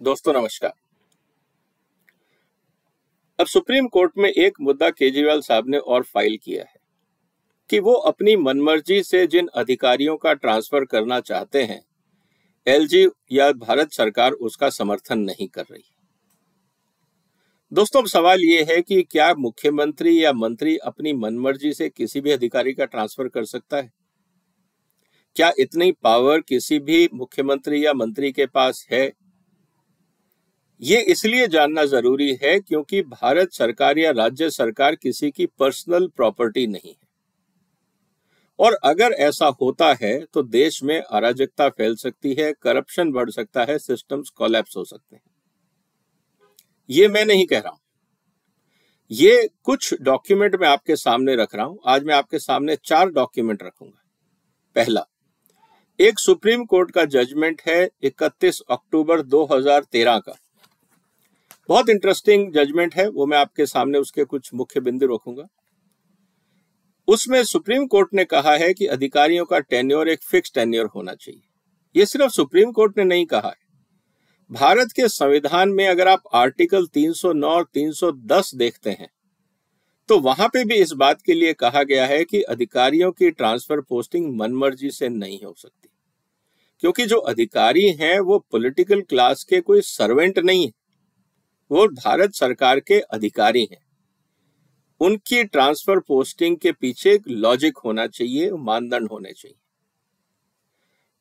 दोस्तों नमस्कार। अब सुप्रीम कोर्ट में एक मुद्दा केजरीवाल साहब ने और फाइल किया है कि वो अपनी मनमर्जी से जिन अधिकारियों का ट्रांसफर करना चाहते हैं, एलजी या भारत सरकार उसका समर्थन नहीं कर रही है। दोस्तों अब सवाल ये है कि क्या मुख्यमंत्री या मंत्री अपनी मनमर्जी से किसी भी अधिकारी का ट्रांसफर कर सकता है? क्या इतनी पावर किसी भी मुख्यमंत्री या मंत्री के पास है? ये इसलिए जानना जरूरी है क्योंकि भारत सरकार या राज्य सरकार किसी की पर्सनल प्रॉपर्टी नहीं है, और अगर ऐसा होता है तो देश में अराजकता फैल सकती है, करप्शन बढ़ सकता है, सिस्टम्स कोलैप्स हो सकते हैं। ये मैं नहीं कह रहा हूं, ये कुछ डॉक्यूमेंट मैं आपके सामने रख रहा हूं। आज मैं आपके सामने 4 डॉक्यूमेंट रखूंगा। पहला, एक सुप्रीम कोर्ट का जजमेंट है 31 अक्टूबर 2013 का। बहुत इंटरेस्टिंग जजमेंट है, वो मैं आपके सामने उसके कुछ मुख्य बिंदु रखूंगा। उसमें सुप्रीम कोर्ट ने कहा है कि अधिकारियों का टेन्योर एक फिक्स टेन्योर होना चाहिए। ये सिर्फ सुप्रीम कोर्ट ने नहीं कहा है, भारत के संविधान में अगर आप आर्टिकल 309 और 310 देखते हैं तो वहां पे भी इस बात के लिए कहा गया है कि अधिकारियों की ट्रांसफर पोस्टिंग मनमर्जी से नहीं हो सकती, क्योंकि जो अधिकारी हैं वो पॉलिटिकल क्लास के कोई सर्वेंट नहीं है, वो भारत सरकार के अधिकारी हैं। उनकी ट्रांसफर पोस्टिंग के पीछे एक लॉजिक होना चाहिए, मानदंड होने चाहिए।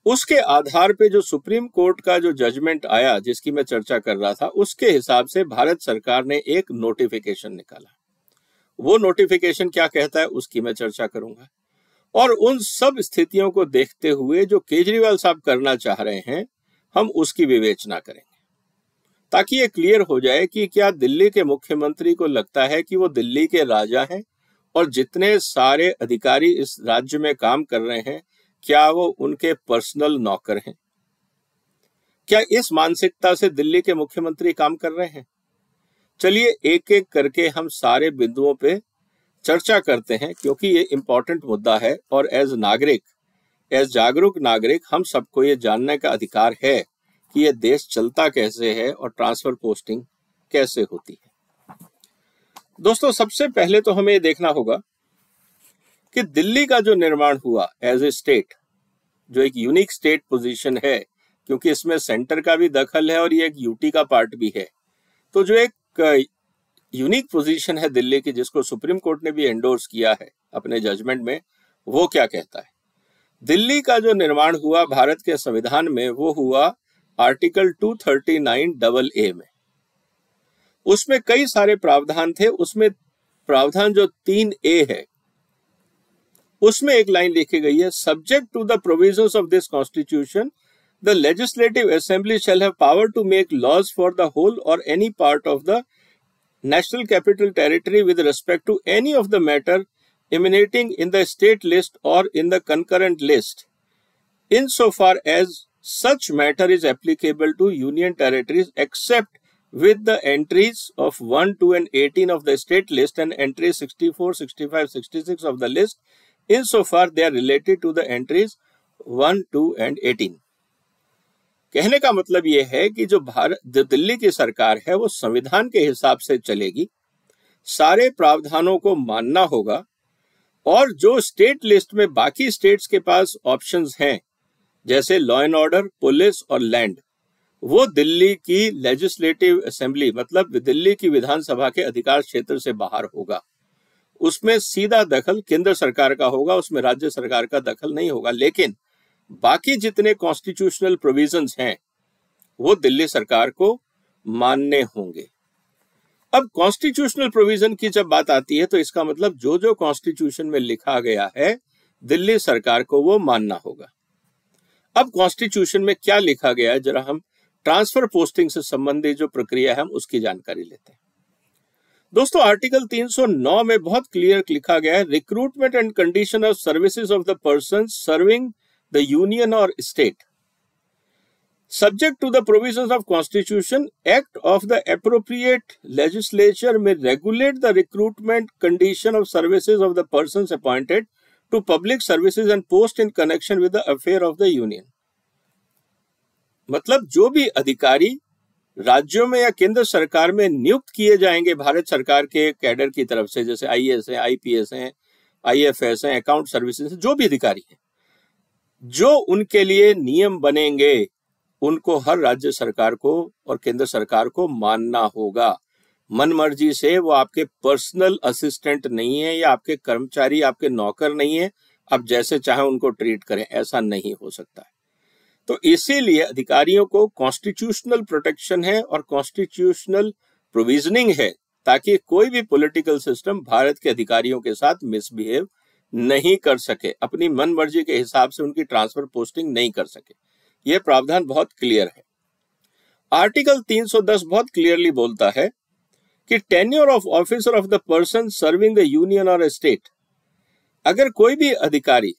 उसके आधार पे जो सुप्रीम कोर्ट का जो जजमेंट आया जिसकी मैं चर्चा कर रहा था, उसके हिसाब से भारत सरकार ने एक नोटिफिकेशन निकाला। वो नोटिफिकेशन क्या कहता है उसकी मैं चर्चा करूंगा, और उन सब स्थितियों को देखते हुए जो केजरीवाल साहब करना चाह रहे हैं हम उसकी विवेचना करेंगे, ताकि ये क्लियर हो जाए कि क्या दिल्ली के मुख्यमंत्री को लगता है कि वो दिल्ली के राजा हैं और जितने सारे अधिकारी इस राज्य में काम कर रहे हैं क्या वो उनके पर्सनल नौकर हैं? क्या इस मानसिकता से दिल्ली के मुख्यमंत्री काम कर रहे हैं? चलिए एक एक करके हम सारे बिंदुओं पे चर्चा करते हैं, क्योंकि ये इंपॉर्टेंट मुद्दा है और एज नागरिक, एज जागरूक नागरिक हम सबको ये जानने का अधिकार है कि ये देश चलता कैसे है और ट्रांसफर पोस्टिंग कैसे होती है। दोस्तों सबसे पहले तो हमें ये देखना होगा कि दिल्ली का जो निर्माण हुआ एज ए स्टेट, जो एक यूनिक स्टेट पोजीशन है, क्योंकि इसमें सेंटर का भी दखल है और ये एक यूटी का पार्ट भी है, तो जो एक यूनिक पोजीशन है दिल्ली की, जिसको सुप्रीम कोर्ट ने भी एंडोर्स किया है अपने जजमेंट में, वो क्या कहता है? दिल्ली का जो निर्माण हुआ भारत के संविधान में वो हुआ आर्टिकल 239AA में। उसमें कई सारे प्रावधान थे। उसमें प्रावधान जो 3A है उसमें एक लाइन लिखी गई है, subject to the provisions of this constitution the legislative assembly shall have power to make laws for the whole और any part of the national capital territory with respect to any of the matter emanating in the state list or in the concurrent list insofar as such matter is applicable to union territories except with the entries of 1, 2 and 18 of the state list and entries 64, 65, 66 of the list insofar they are related to the entries 1, 2 and 18। कहने का मतलब यह है कि जो दिल्ली की सरकार है वो संविधान के हिसाब से चलेगी, सारे प्रावधानों को मानना होगा, और जो स्टेट लिस्ट में बाकी स्टेट्स के पास ऑप्शंस हैं जैसे लॉ एंड ऑर्डर, पुलिस और लैंड, वो दिल्ली की लेजिस्लेटिव असेंबली मतलब दिल्ली की विधानसभा के अधिकार क्षेत्र से बाहर होगा। उसमें सीधा दखल केंद्र सरकार का होगा, उसमें राज्य सरकार का दखल नहीं होगा। लेकिन बाकी जितने कॉन्स्टिट्यूशनल प्रोविजंस हैं वो दिल्ली सरकार को मानने होंगे। अब कॉन्स्टिट्यूशनल प्रोविजन की जब बात आती है तो इसका मतलब जो जो कॉन्स्टिट्यूशन में लिखा गया है दिल्ली सरकार को वो मानना होगा। अब कॉन्स्टिट्यूशन में क्या लिखा गया है, जरा हम ट्रांसफर पोस्टिंग से संबंधित जो प्रक्रिया है हम उसकी जानकारी लेते हैं। दोस्तों आर्टिकल 309 में बहुत क्लियर लिखा गया है, recruitment and condition of services of the person serving the union और state subject to the provisions of constitution, act of the appropriate legislature may regulate the recruitment condition of services of the persons appointed to public services and post in connection with the affair of the union। मतलब जो भी अधिकारी राज्यों में या केंद्र सरकार में नियुक्त किए जाएंगे भारत सरकार के कैडर की तरफ से, जैसे आईएएस हैं, आईपीएस हैं, आईएफएस हैं, अकाउंट सर्विसेज, जो भी अधिकारी हैं, जो उनके लिए नियम बनेंगे उनको हर राज्य सरकार को और केंद्र सरकार को मानना होगा। मनमर्जी से वो आपके पर्सनल असिस्टेंट नहीं है या आपके कर्मचारी, आपके नौकर नहीं है, आप जैसे चाहे उनको ट्रीट करें, ऐसा नहीं हो सकता है। तो इसीलिए अधिकारियों को कॉन्स्टिट्यूशनल प्रोटेक्शन है और कॉन्स्टिट्यूशनल प्रोविजनिंग है, ताकि कोई भी पॉलिटिकल सिस्टम भारत के अधिकारियों के साथ मिसबिहेव नहीं कर सके, अपनी मनमर्जी के हिसाब से उनकी ट्रांसफर पोस्टिंग नहीं कर सके। यह प्रावधान बहुत क्लियर है। आर्टिकल 310 बहुत क्लियरली बोलता है कि tenure of officer of the person serving the union और स्टेट, अगर कोई भी अधिकारी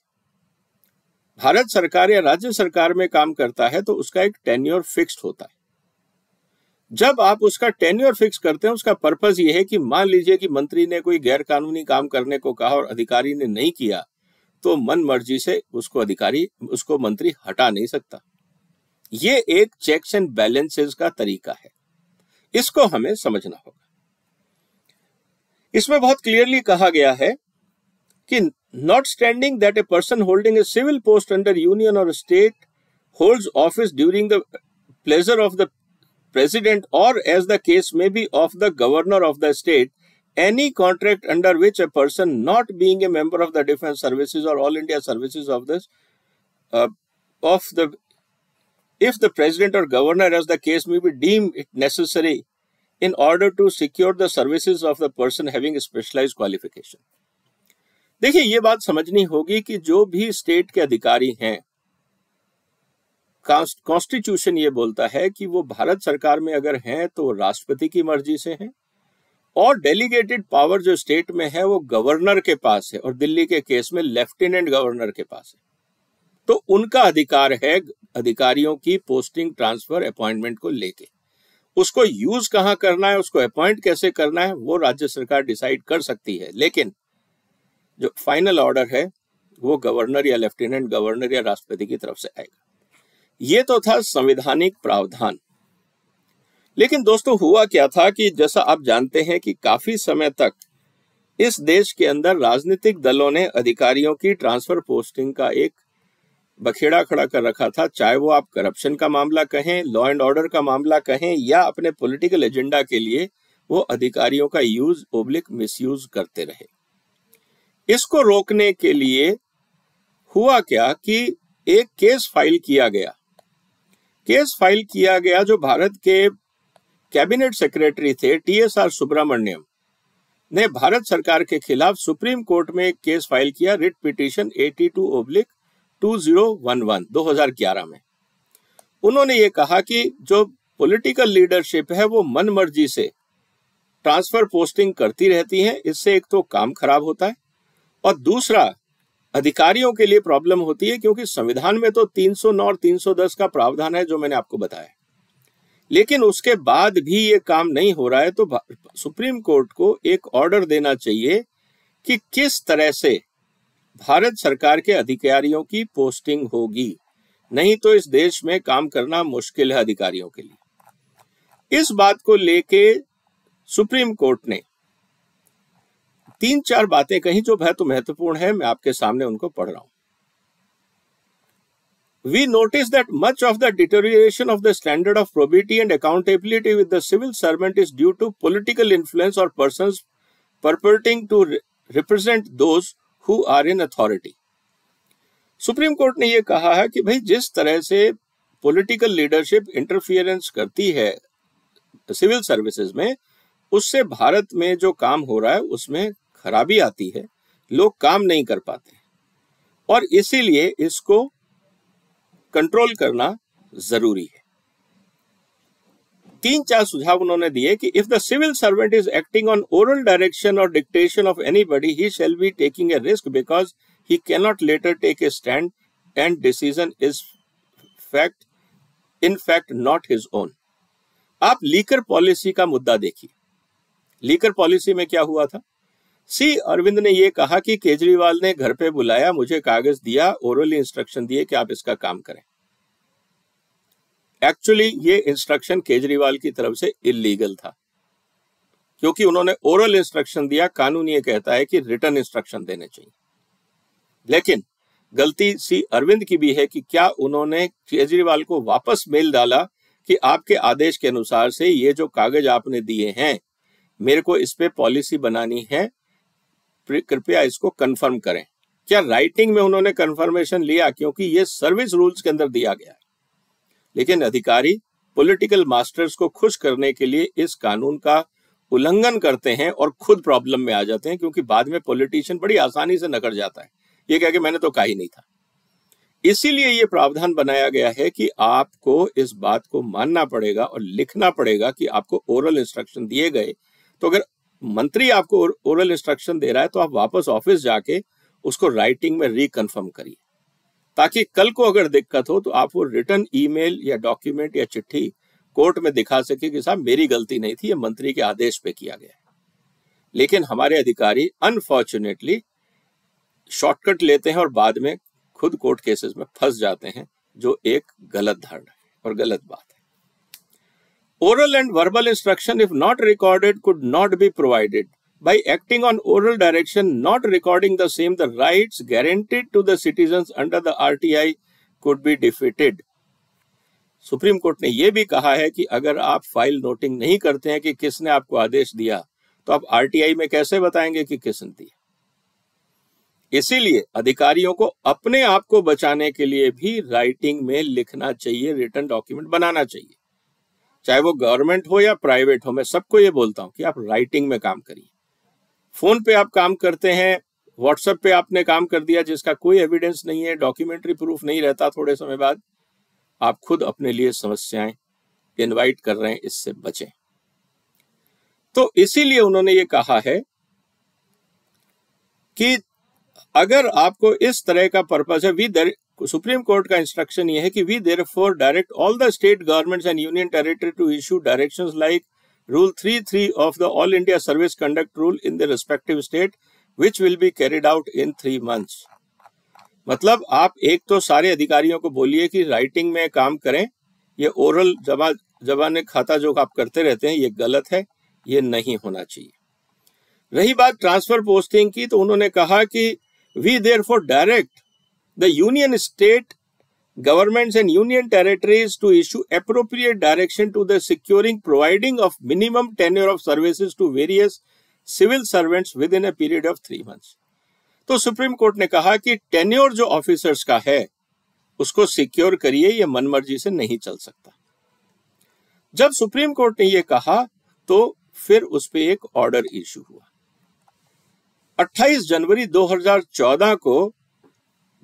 भारत सरकार या राज्य सरकार में काम करता है तो उसका एक टेन्योर फिक्स्ड होता है। जब आप उसका टेन्योर फिक्स करते हैं, उसका पर्पस ये है कि मान लीजिए कि मंत्री ने कोई गैर कानूनी काम करने को कहा और अधिकारी ने नहीं किया, तो मन मर्जी से उसको मंत्री हटा नहीं सकता। ये एक चेक्स एंड बैलेंसेस का तरीका है, इसको हमें समझना होगा। इसमें बहुत क्लियरली कहा गया है कि notwithstanding that a person holding a civil post under union or state holds office during the pleasure of the president or as the case may be of the governor of the state, any contract under which a person not being a member of the defense services or all India services of this if the president or governor as the case may be deemed it necessary in order to secure the services of the person having a specialized qualification। देखिए, ये बात समझनी होगी कि जो भी state के अधिकारी हैं, कॉन्स्टिट्यूशन ये बोलता है कि वो भारत सरकार में अगर हैं तो राष्ट्रपति की मर्जी से हैं, और डेलीगेटेड पावर जो स्टेट में है वो गवर्नर के पास है, और दिल्ली के केस में लेफ्टिनेंट गवर्नर के पास है। तो उनका अधिकार है अधिकारियों की पोस्टिंग, ट्रांसफर, अपॉइंटमेंट को लेके। उसको यूज कहाँ करना है, उसको अपॉइंट कैसे करना है, वो राज्य सरकार डिसाइड कर सकती है, लेकिन जो फाइनल ऑर्डर है वो गवर्नर या लेफ्टिनेंट गवर्नर या राष्ट्रपति की तरफ से आएगा। ये तो था संवैधानिक प्रावधान। लेकिन दोस्तों, हुआ क्या था कि जैसा आप जानते हैं कि काफी समय तक इस देश के अंदर राजनीतिक दलों ने अधिकारियों की ट्रांसफर पोस्टिंग का एक बखेड़ा खड़ा कर रखा था, चाहे वो आप करप्शन का मामला कहें, लॉ एंड ऑर्डर का मामला कहें, या अपने पॉलिटिकल एजेंडा के लिए वो अधिकारियों का यूज ओब्लिक मिसयूज करते रहे। इसको रोकने के लिए हुआ क्या कि एक केस फाइल किया गया जो भारत के कैबिनेट सेक्रेटरी थे TSR सुब्रमण्यम ने भारत सरकार के खिलाफ सुप्रीम कोर्ट में एक केस फाइल किया, रिट पिटीशन 82/2011 2011 में। उन्होंने ये कहा कि जो पॉलिटिकल लीडरशिप है वो मन मर्जी से ट्रांसफर पोस्टिंग करती रहती है, इससे एक तो काम खराब होता है और दूसरा अधिकारियों के लिए प्रॉब्लम होती है, क्योंकि संविधान में तो 309 और 310 का प्रावधान है जो मैंने आपको बताया, लेकिन उसके बाद भी ये काम नहीं हो रहा है। तो सुप्रीम कोर्ट को एक ऑर्डर देना चाहिए कि किस तरह से भारत सरकार के अधिकारियों की पोस्टिंग होगी, नहीं तो इस देश में काम करना मुश्किल है अधिकारियों के लिए। इस बात को लेके सुप्रीम कोर्ट ने 3-4 बातें कही जो बहुत महत्वपूर्ण है, मैं आपके सामने उनको पढ़ रहा हूं। We notice that much of the deterioration of the standard of probity and accountability with the civil servant is due to political influence or persons purporting to represent those who are in authority। Supreme court ने यह कहा है कि भाई जिस तरह से political leadership interference करती है सिविल सर्विसेज में, उससे भारत में जो काम हो रहा है उसमें खराबी आती है, लोग काम नहीं कर पाते और इसीलिए इसको कंट्रोल करना जरूरी है। 3-4 सुझाव उन्होंने दिए कि if the civil servant is acting on oral direction और dictation of anybody, he shall be taking a risk because he can not later take a stand and decision is in fact not his own. आप liquor policy का मुद्दा देखिए। Liquor policy में क्या हुआ था? सी अरविंद ने यह कहा कि केजरीवाल ने घर पे बुलाया, मुझे कागज दिया, ओरली इंस्ट्रक्शन दिए कि आप इसका काम करें, एक्चुअली ये इंस्ट्रक्शन केजरीवाल की तरफ से इलीगल था, क्योंकि उन्होंने ओरल इंस्ट्रक्शन दिया। कानून ये कहता है कि रिटर्न इंस्ट्रक्शन देने चाहिए। लेकिन गलती सी अरविंद की भी है कि क्या उन्होंने केजरीवाल को वापस मेल डाला कि आपके आदेश के अनुसार से ये जो कागज आपने दिए हैं, मेरे को इस पे पॉलिसी बनानी है, कृपया इसको कंफर्म करें। क्या राइटिंग में उन्होंने कंफर्मेशन लिया? क्योंकि ये सर्विस रूल्स के अंदर दिया गया है। लेकिन अधिकारी पॉलिटिकल मास्टर्स को खुश करने के लिए इस कानून का उल्लंघन करते हैं और खुद प्रॉब्लम में आ जाते हैं, क्योंकि बाद में पॉलिटिशियन बड़ी आसानी से नकल जाता है, ये कह के मैंने तो कहा ही नहीं था। इसीलिए ये प्रावधान बनाया गया है कि आपको इस बात को मानना पड़ेगा और लिखना पड़ेगा कि आपको ओरल इंस्ट्रक्शन दिए गए। तो अगर मंत्री आपको ओरल इंस्ट्रक्शन दे रहा है तो आप वापस ऑफिस जाके उसको राइटिंग में रिकन्फर्म करिए, ताकि कल को अगर दिक्कत हो तो आप वो रिटर्न ईमेल या डॉक्यूमेंट या चिट्ठी कोर्ट में दिखा सके कि साहब मेरी गलती नहीं थी, ये मंत्री के आदेश पे किया गया है। लेकिन हमारे अधिकारी अनफॉर्चुनेटली शॉर्टकट लेते हैं और बाद में खुद कोर्ट केसेस में फंस जाते हैं, जो एक गलत धारणा है और गलत बात है। Oral and verbal instruction, if not recorded, could not be provided. By acting on oral direction, not recording the same, the rights guaranteed to the citizens under the RTI could be defeated. Supreme court ने यह भी कहा है कि अगर आप file noting नहीं करते हैं कि किसने आपको आदेश दिया, तो आप आरटीआई में कैसे बताएंगे कि किसने दिया। इसीलिए अधिकारियों को अपने आप को बचाने के लिए भी राइटिंग में लिखना चाहिए, रिटर्न डॉक्यूमेंट बनाना चाहिए, चाहे वो गवर्नमेंट हो या प्राइवेट हो। मैं सबको ये बोलता हूं कि आप राइटिंग में काम करिए। फोन पे आप काम करते हैं, व्हाट्सएप पे आपने काम कर दिया जिसका कोई एविडेंस नहीं है, डॉक्यूमेंट्री प्रूफ नहीं रहता, थोड़े समय बाद आप खुद अपने लिए समस्याएं इनवाइट कर रहे हैं, इससे बचें। तो इसीलिए उन्होंने ये कहा है कि अगर आपको इस तरह का पर्पस है, सुप्रीम कोर्ट का इंस्ट्रक्शन ये है कि we therefore direct all the state governments and union territory to issue directions like rule 3.3 of the all India service conduct rule in the respective state which will be carried out in 3 months। मतलब आप एक तो सारे अधिकारियों को बोलिए कि writing में काम करें, ये ओरल जबान खाता जो आप करते रहते हैं ये गलत है, ये नहीं होना चाहिए। रही बात ट्रांसफर पोस्टिंग की, तो उन्होंने कहा कि we therefore direct the union state governments and union territories to issue appropriate direction to the securing providing of minimum tenure of services to various civil servants within a period of 3 months। तो supreme court ने कहा कि tenure जो officers का है उसको secure करिए, ये मनमर्जी से नहीं चल सकता। जब सुप्रीम कोर्ट ने ये कहा तो फिर उस पे एक ऑर्डर इशू हुआ। 28 जनवरी 2014 को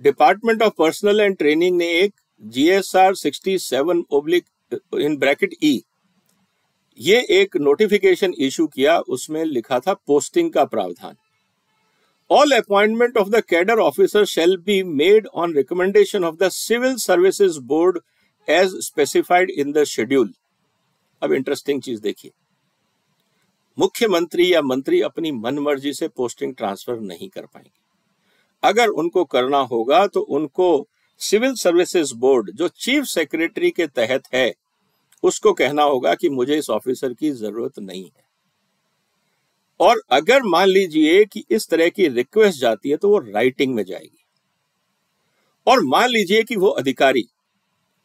department of personal and training ने एक GSR 67/(E) ये एक नोटिफिकेशन इशू किया। उसमें लिखा था पोस्टिंग का प्रावधान। All appointment of the cadre officer shall be made on recommendation of the civil services board as specified in the schedule. अब इंटरेस्टिंग चीज देखिए, मुख्यमंत्री या मंत्री अपनी मनमर्जी से पोस्टिंग ट्रांसफर नहीं कर पाएंगे। अगर उनको करना होगा तो उनको सिविल सर्विसेज बोर्ड जो चीफ सेक्रेटरी के तहत है उसको कहना होगा कि मुझे इस ऑफिसर की जरूरत नहीं है। और अगर मान लीजिए कि इस तरह की रिक्वेस्ट जाती है तो वो राइटिंग में जाएगी। और मान लीजिए कि वो अधिकारी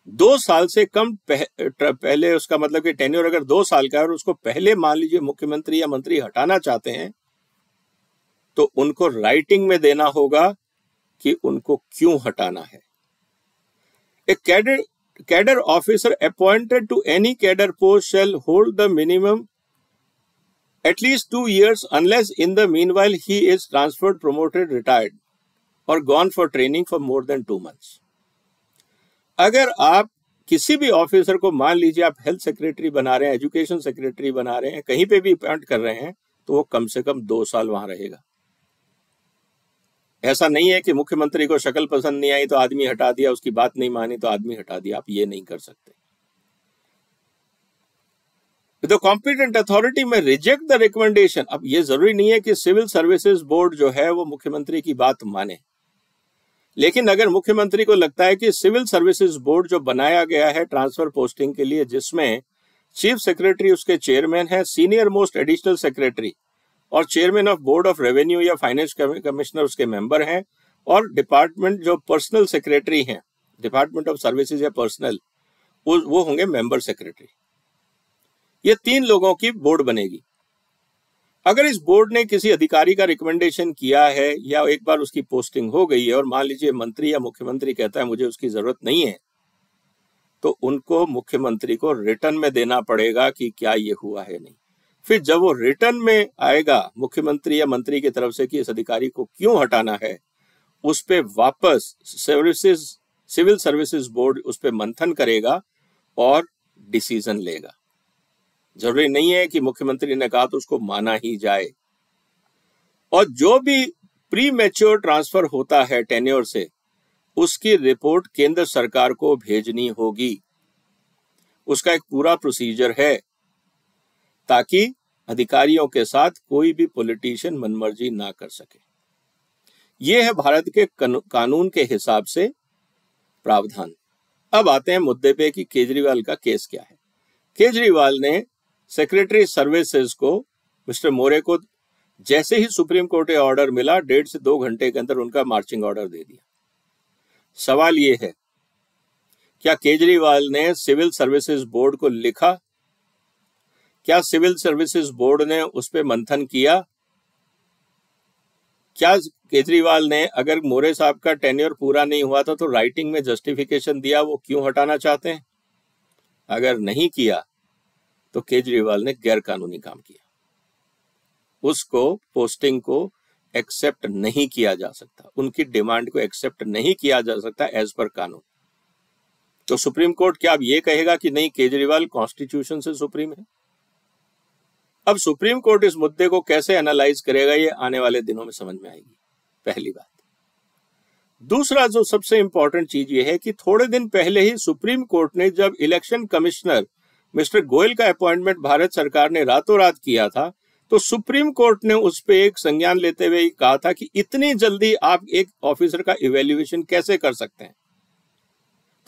2 साल से कम पहले, उसका मतलब कि टेन्योर अगर 2 साल का है और उसको पहले मान लीजिए मुख्यमंत्री या मंत्री हटाना चाहते हैं, तो उनको राइटिंग में देना होगा कि उनको क्यों हटाना है। A cadre officer appointed to any cadre post shall hold the minimum at least 2 years unless in the meanwhile he is transferred, promoted, retired or gone for training for more than 2 months। अगर आप किसी भी officer को, मान लीजिए आप health secretary बना रहे हैं, एजुकेशन सेक्रेटरी बना रहे हैं, कहीं पे भी अपॉइंट कर रहे हैं, तो वो कम से कम 2 साल वहां रहेगा। ऐसा नहीं है कि मुख्यमंत्री को शक्ल पसंद नहीं आई तो आदमी हटा दिया, उसकी बात नहीं मानी तो आदमी हटा दिया। आप ये नहीं कर सकते। The competent authority में रिजेक्ट द रिकमेंडेशन। अब ये जरूरी नहीं है कि सिविल सर्विसेज बोर्ड जो है वो मुख्यमंत्री की बात माने। लेकिन अगर मुख्यमंत्री को लगता है कि सिविल सर्विसेज बोर्ड जो बनाया गया है ट्रांसफर पोस्टिंग के लिए, जिसमें चीफ सेक्रेटरी उसके चेयरमैन है, सीनियर मोस्ट एडिशनल सेक्रेटरी और chairman of board of revenue या फाइनेंस कमिश्नर उसके मेंबर हैं, और डिपार्टमेंट जो पर्सनल सेक्रेटरी हैं, डिपार्टमेंट ऑफ सर्विसेज या पर्सनल, वो होंगे मेंबर सेक्रेटरी। ये 3 लोगों की बोर्ड बनेगी। अगर इस बोर्ड ने किसी अधिकारी का रिकमेंडेशन किया है या एक बार उसकी पोस्टिंग हो गई है और मान लीजिए मंत्री या मुख्यमंत्री कहता है मुझे उसकी जरूरत नहीं है, तो उनको मुख्यमंत्री को रिटर्न में देना पड़ेगा कि क्या ये हुआ है नहीं। फिर जब वो रिटर्न में आएगा मुख्यमंत्री या मंत्री की तरफ से कि इस अधिकारी को क्यों हटाना है, उस पे वापस सिविल सर्विसेज बोर्ड उस पे मंथन करेगा और डिसीजन लेगा। जरूरी नहीं है कि मुख्यमंत्री ने कहा तो उसको माना ही जाए। और जो भी प्री मैच्योर ट्रांसफर होता है टेन्योर से, उसकी रिपोर्ट केंद्र सरकार को भेजनी होगी। उसका एक पूरा प्रोसीजर है ताकि अधिकारियों के साथ कोई भी पॉलिटिशियन मनमर्जी ना कर सके। यह है भारत के कानून के हिसाब से प्रावधान। अब आते हैं मुद्दे पे कि केजरीवाल का केस क्या है। केजरीवाल ने सेक्रेटरी सर्विसेज को, मिस्टर मोरे को, जैसे ही सुप्रीम कोर्ट का ऑर्डर मिला 1.5 से 2 घंटे के अंदर उनका मार्चिंग ऑर्डर दे दिया। सवाल यह है, क्या केजरीवाल ने सिविल सर्विसेज बोर्ड को लिखा? क्या सिविल सर्विसेज बोर्ड ने उस पर मंथन किया? क्या केजरीवाल ने, अगर मोरे साहब का टेन्योर पूरा नहीं हुआ था तो राइटिंग में जस्टिफिकेशन दिया वो क्यों हटाना चाहते हैं? अगर नहीं किया तो केजरीवाल ने गैर कानूनी काम किया। उसको पोस्टिंग को एक्सेप्ट नहीं किया जा सकता, उनकी डिमांड को एक्सेप्ट नहीं किया जा सकता एज पर कानून। तो सुप्रीम कोर्ट क्या अब ये कहेगा कि नहीं, केजरीवाल कॉन्स्टिट्यूशन से सुप्रीम है? अब सुप्रीम कोर्ट इस मुद्दे को कैसे एनालाइज करेगा ये आने वाले दिनों में समझ में आएगी, पहली बात। दूसरा जो सबसे इंपॉर्टेंट चीज ये है कि थोड़े दिन पहले ही सुप्रीम कोर्ट ने जब इलेक्शन कमिश्नर मिस्टर गोयल का अपॉइंटमेंट भारत सरकार ने रातों रात किया था, तो सुप्रीम कोर्ट ने उस पर एक संज्ञान लेते हुए कहा था कि इतनी जल्दी आप एक ऑफिसर का इवैल्यूएशन कैसे कर सकते हैं।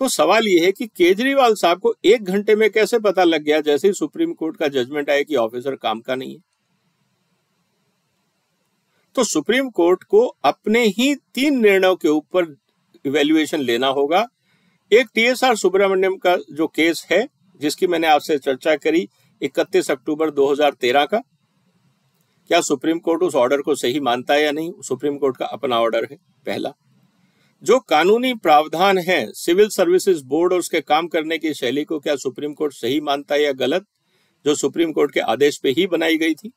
तो सवाल यह है कि केजरीवाल साहब को 1 घंटे में कैसे पता लग गया जैसे ही सुप्रीम कोर्ट का जजमेंट आया कि ऑफिसर काम का नहीं है। तो सुप्रीम कोर्ट को अपने ही 3 निर्णयों के ऊपर इवैल्यूएशन लेना होगा। एक टीएसआर सुब्रमण्यम का जो केस है, जिसकी मैंने आपसे चर्चा करी 31 अक्टूबर 2013 का, क्या सुप्रीम कोर्ट उस ऑर्डर को सही मानता है या नहीं? सुप्रीम कोर्ट का अपना ऑर्डर है। पहला, जो कानूनी प्रावधान है सिविल सर्विसेज बोर्ड और उसके काम करने की शैली को क्या सुप्रीम कोर्ट सही मानता है या गलत, जो सुप्रीम कोर्ट के आदेश पे ही बनाई गई थी।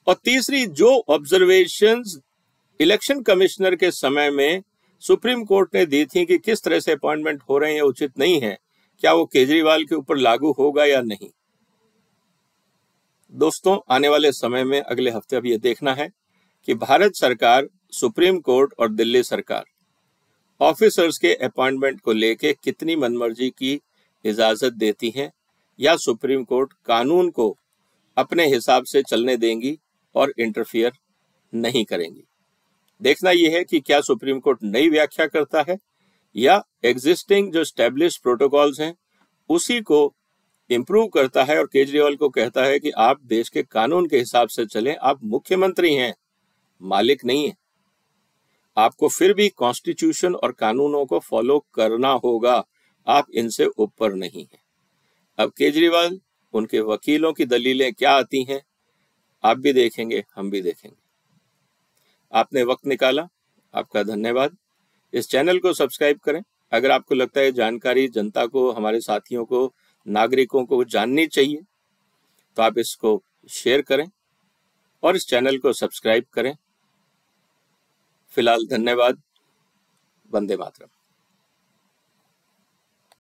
और तीसरी, जो ऑब्जर्वेशंस इलेक्शन कमिश्नर के समय में सुप्रीम कोर्ट ने दी थी कि किस तरह से अपॉइंटमेंट हो रहे हैं उचित नहीं है, क्या वो केजरीवाल के ऊपर लागू होगा या नहीं। दोस्तों, आने वाले समय में अगले हफ्ते अब ये देखना है कि भारत सरकार, सुप्रीम कोर्ट और दिल्ली सरकार ऑफिसर्स के अपॉइंटमेंट को लेके कितनी मनमर्जी की इजाजत देती हैं, या सुप्रीम कोर्ट कानून को अपने हिसाब से चलने देंगी और इंटरफियर नहीं करेंगी। देखना यह है कि क्या सुप्रीम कोर्ट नई व्याख्या करता है या एग्जिस्टिंग जो एस्टैब्लिश्ड प्रोटोकॉल्स हैं उसी को इंप्रूव करता है और केजरीवाल को कहता है कि आप देश के कानून के हिसाब से चलें, आप मुख्यमंत्री हैं, मालिक नहीं है। आपको फिर भी कॉन्स्टिट्यूशन और कानूनों को फॉलो करना होगा, आप इनसे ऊपर नहीं हैं। अब केजरीवाल, उनके वकीलों की दलीलें क्या आती हैं, आप भी देखेंगे, हम भी देखेंगे। आपने वक्त निकाला, आपका धन्यवाद। इस चैनल को सब्सक्राइब करें। अगर आपको लगता है जानकारी जनता को, हमारे साथियों को, नागरिकों को जाननी चाहिए तो आप इसको शेयर करें और इस चैनल को सब्सक्राइब करें। फिलहाल धन्यवाद। वंदे मातरम।